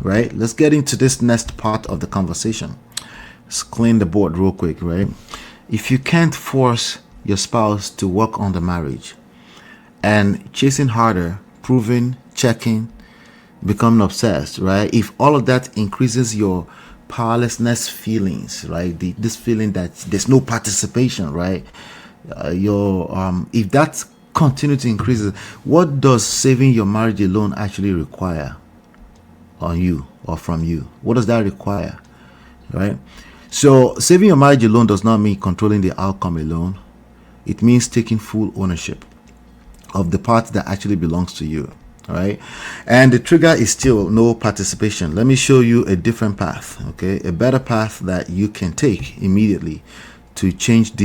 right? Let's get into this next part of the conversation. Let's clean the board real quick, right? If you can't force your spouse to work on the marriage and chasing harder, proving, checking, becoming obsessed, right? If all of that increases your powerlessness feelings, right? This feeling that there's no participation, right? Your If that continue to increase, what does saving your marriage alone actually require on you or from you? What does that require, right? So saving your marriage alone does not mean controlling the outcome alone. It means taking full ownership of the part that actually belongs to you. All right. And the trigger is still no participation. Let me show you a different path. Okay. A better path that you can take immediately to change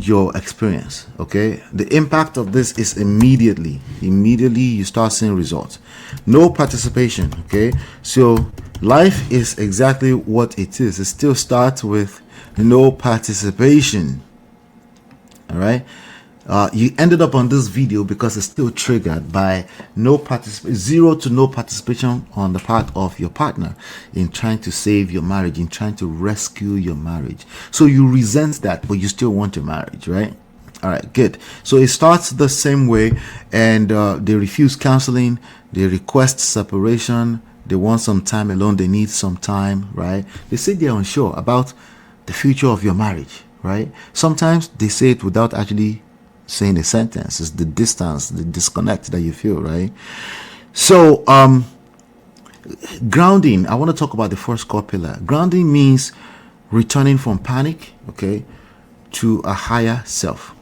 your experience. Okay. The impact of this is immediately you start seeing results. No participation. Okay. So life is exactly what it is. It still starts with no participation. All right. You ended up on this video because it's still triggered by zero to no participation on the part of your partner in trying to save your marriage, in trying to rescue your marriage. So you resent that, but you still want your marriage, right? All right, good. So it starts the same way, and they refuse counseling, they request separation, they want some time alone, they need some time, right? They say they're unsure about the future of your marriage, right? Sometimes they say it without actually saying a sentence. It's the distance, the disconnect that you feel, right? So grounding, I want to talk about the first core pillar. Grounding means returning from panic, okay, to a higher self.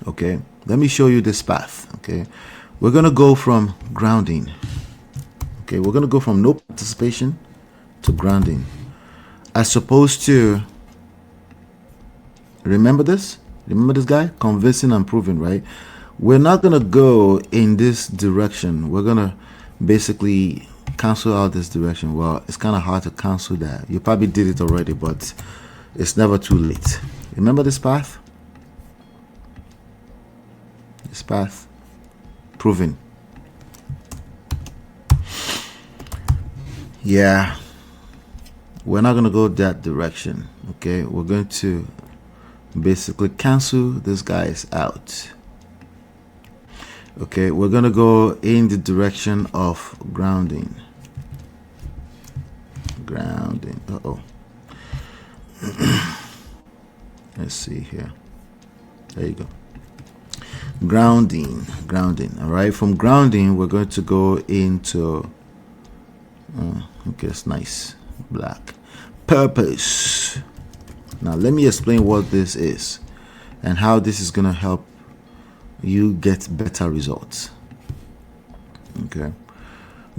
Okay, let me show you this path. Okay, we're going to go from grounding. Okay, we're going to go from no participation to grounding, as opposed to, remember this guy, convincing and proving, right? We're not going to go in this direction. We're going to basically cancel out this direction. Well, it's kind of hard to cancel that. You probably did it already, but it's never too late. Remember this path? This path, proving. Yeah, we're not going to go that direction. Okay, we're going to basically cancel this guys out. Okay, we're gonna go in the direction of grounding. Let's see here. There you go. Grounding. All right, from grounding we're going to go into okay, it's nice, black, purpose. Now let me explain what this is and how this is going to help you get better results. Okay.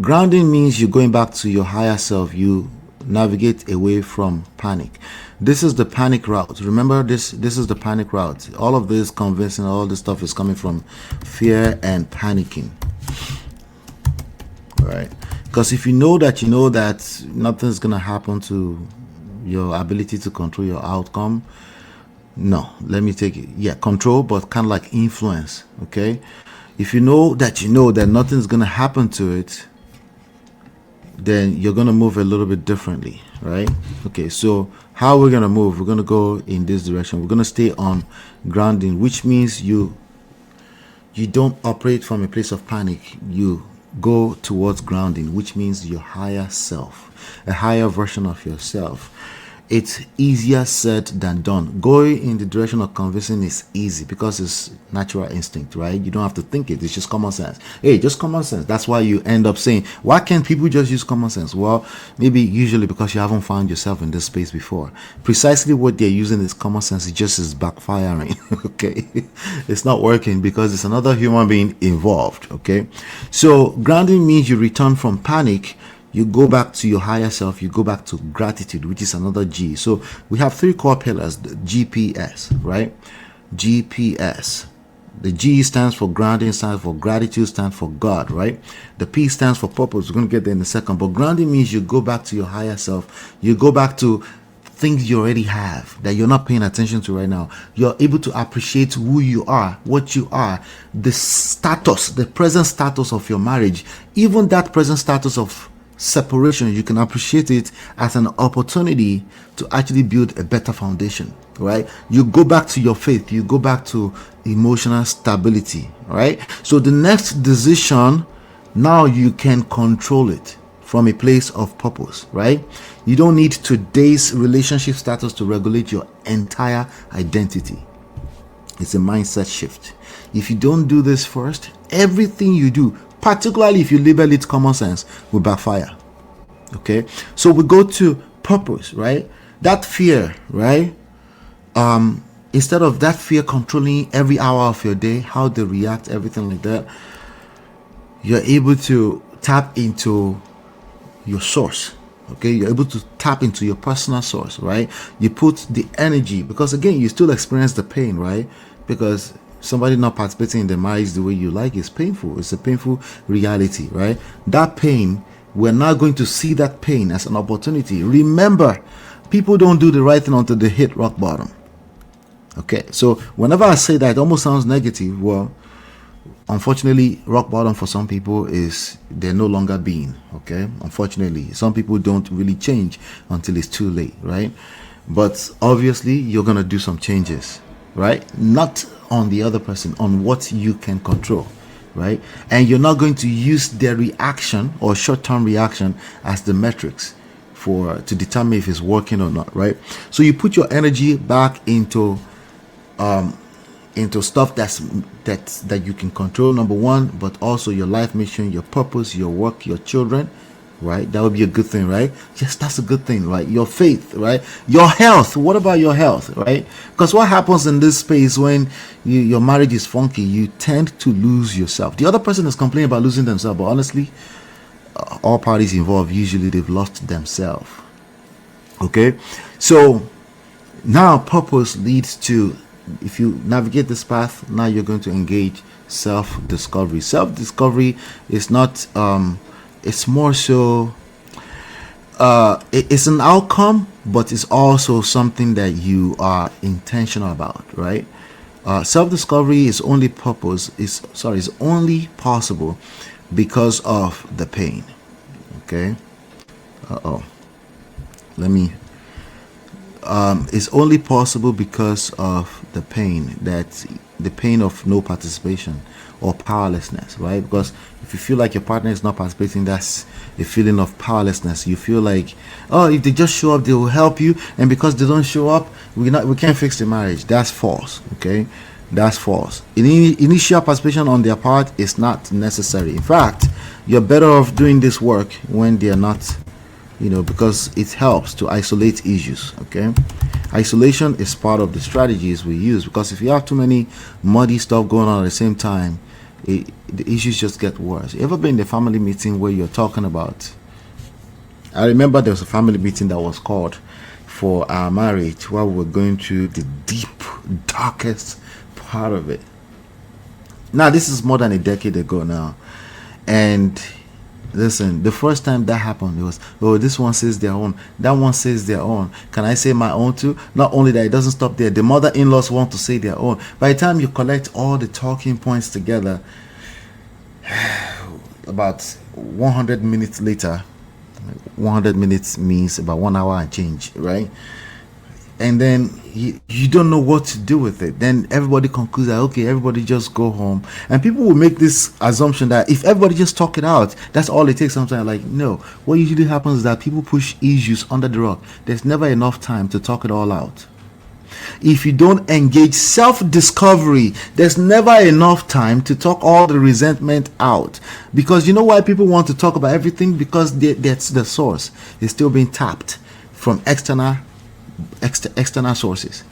Grounding means you're going back to your higher self. You navigate away from panic. This is the panic route. Remember this is the panic route. All of this convincing, all this stuff is coming from fear and panicking. All right. Because if you know that nothing's going to happen to your ability to control your outcome, no, let me take it, control, but kind of like influence. Okay, if you know that nothing's gonna happen to it, then you're gonna move a little bit differently, right? Okay, so how we're gonna move, we're gonna go in this direction. We're gonna stay on grounding, which means you don't operate from a place of panic. You go towards grounding, which means your higher self, a higher version of yourself. It's easier said than done. Going in the direction of convincing is easy because it's natural instinct, right? You don't have to think it. It's just common sense. Hey, just common sense. That's why you end up saying, why can't people just use common sense? Well, maybe usually because you haven't found yourself in this space before. Precisely what they're using is common sense. It just is backfiring. Okay, it's not working because it's another human being involved. Okay, so grounding means you return from panic. You go back to your higher self. You go back to gratitude, which is another G. So we have three core pillars, the GPS, right? GPS. The G stands for grounding, stands for gratitude, stands for God, right? The P stands for purpose. We're going to get there in a second. But grounding means you go back to your higher self. You go back to things you already have that you're not paying attention to right now. You're able to appreciate who you are, what you are, the status, the present status of your marriage, even that present status of separation. You can appreciate it as an opportunity to actually build a better foundation, right? You go back to your faith, you go back to emotional stability, right? So the next decision, now you can control it from a place of purpose, right? You don't need today's relationship status to regulate your entire identity. It's a mindset shift. If you don't do this first, everything you do, particularly if you label it common sense, will backfire. Okay, so we go to purpose, right? That fear, right? Instead of that fear controlling every hour of your day, how they react, everything like that, you're able to tap into your source. Okay, you're able to tap into your personal source, right? You put the energy, because again, you still experience the pain, right? Because somebody not participating in the marriage the way you like is painful. It's a painful reality, right? That pain, we're not going to see that pain as an opportunity. Remember, people don't do the right thing until they hit rock bottom. Okay, so whenever I say that, it almost sounds negative. Well, unfortunately, rock bottom for some people is they're no longer being. Okay, unfortunately, some people don't really change until it's too late, right? But obviously, you're gonna do some changes, right? Not on the other person, on what you can control, right? And you're not going to use their reaction or short-term reaction as the metrics to determine if it's working or not, right? So you put your energy back into stuff that you can control, number one, but also your life mission, your purpose, your work, your children, right? That would be a good thing, right? Yes, that's a good thing, right? Your faith, right? Your health. What about your health, right? Because what happens in this space when your marriage is funky, you tend to lose yourself. The other person is complaining about losing themselves, but honestly, all parties involved, usually they've lost themselves. Okay, so now purpose leads to, if you navigate this path, now you're going to engage self-discovery. Self-discovery is not it's more so it's an outcome, but it's also something that you are intentional about, right? Self-discovery is only possible because of the pain. Okay, it's only possible because of the pain of no participation or powerlessness, right? Because if you feel like your partner is not participating, that's a feeling of powerlessness. You feel like, oh, if they just show up, they will help you, and because they don't show up, we can't fix the marriage. That's false. Okay, that's false. Initial participation on their part is not necessary. In fact, you're better off doing this work when they're not, because it helps to isolate issues. Okay, isolation is part of the strategies we use, because if you have too many muddy stuff going on at the same time, the issues just get worse. You ever been in a family meeting where you're talking about, I remember there was a family meeting that was called for our marriage, while we were going through the deep, darkest part of it. Now, this is more than a decade ago now, and listen, the first time that happened, it was, oh, this one says their own, that one says their own. Can I say my own too? Not only that, it doesn't stop there. The mother-in-laws want to say their own. By the time you collect all the talking points together, about 100 minutes later, 100 minutes means about 1 hour and change, right? And then you don't know what to do with it. Then everybody concludes that, okay, everybody just go home. And people will make this assumption that if everybody just talk it out, that's all it takes. Sometimes, like, no. What usually happens is that people push issues under the rug. There's never enough time to talk it all out. If you don't engage self-discovery, there's never enough time to talk all the resentment out. Because you know why people want to talk about everything? Because that's the source. It's still being tapped from external sources.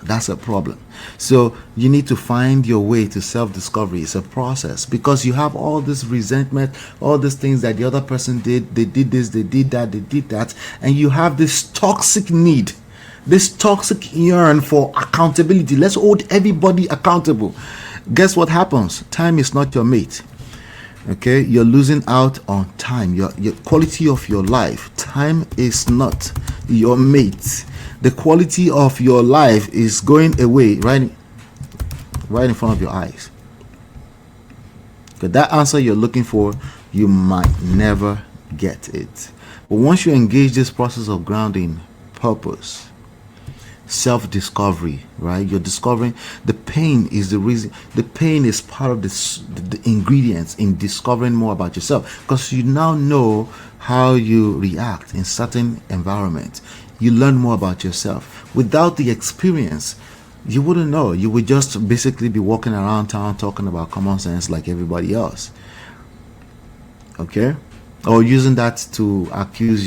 That's a problem. So you need to find your way to self-discovery. It's a process, because you have all this resentment, all these things that the other person did. They did this, they did that, they did that, and you have this toxic need, this toxic yearn for accountability. Let's hold everybody accountable. Guess what happens? Time is not your mate. Okay, you're losing out on time, your quality of your life. Time is not your mate. the quality of your life is going away right in front of your eyes. Because that answer you're looking for, you might never get it. But once you engage this process of grounding, purpose, self-discovery, right? You're discovering the pain is the reason. The pain is part of the ingredients in discovering more about yourself, because you now know how you react in certain environments. You learn more about yourself. Without the experience, you wouldn't know. You would just basically be walking around town talking about common sense like everybody else. Okay? Or using that to accuse